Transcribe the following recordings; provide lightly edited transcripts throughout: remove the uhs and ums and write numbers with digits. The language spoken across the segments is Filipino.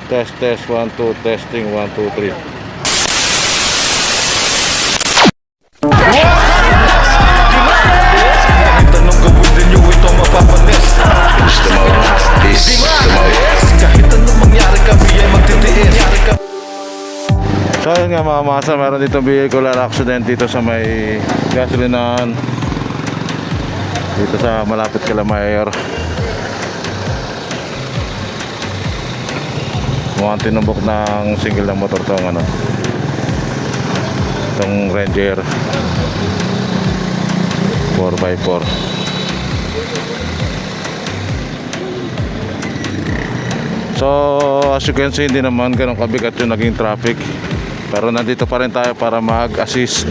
Test, 1, 2, testing, 1, 2, 3. Tanong gawin din nyo ito mapapanis. Kahit anong mangyari kami ay magtitiis. So yun nga mga masa, meron dito vehicular accident dito sa may gasolinahan dito sa malapit kala Mayor. Mukhang tinumbok ng single na motor tong ano, itong Ranger 4x4. So as you can see, hindi naman ganun kabigat yung naging traffic, pero nandito pa rin tayo para mag-assist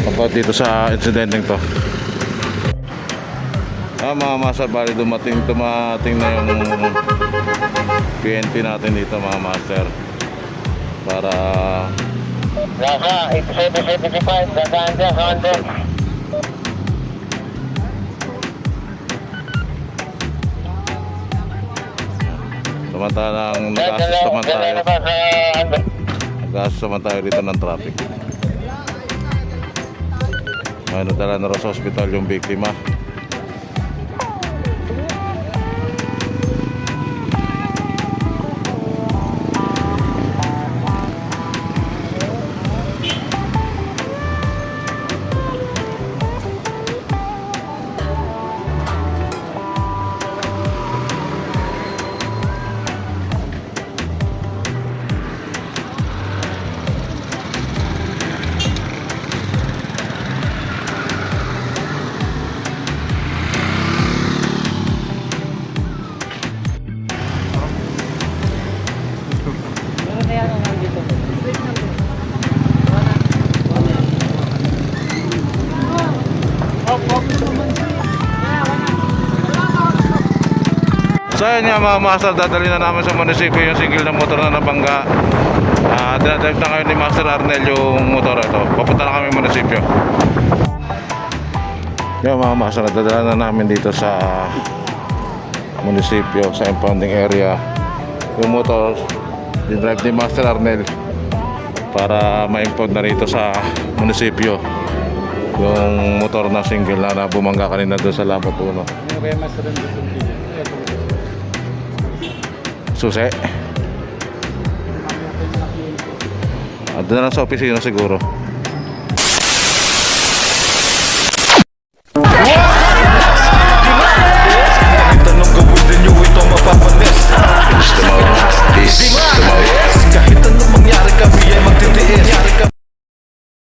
about dito sa incidenteng to. Mga master, bali dumating na yung PNP natin dito mga master para Nasa 8775, dadaan dyan sa Anden. samantalang nag-assist naman tayo dito ng traffic. Ngayon nadala na rin sa hospital yung biktima. So yun nga mga master, dadali na namin sa munisipyo yung single na motor na nabangga. Dinadrive na ngayon ni Master Arnel yung motor ito. Papunta na kami munisipyo. Yung mga master, dadala na namin dito sa munisipyo, sa impounding area, yung motor dinadrive ni Master Arnel para ma-impound na rito sa munisipyo yung motor na single na bumangga kanina doon sa Lampot 1. Susi. Doon na lang sa opisina siguro.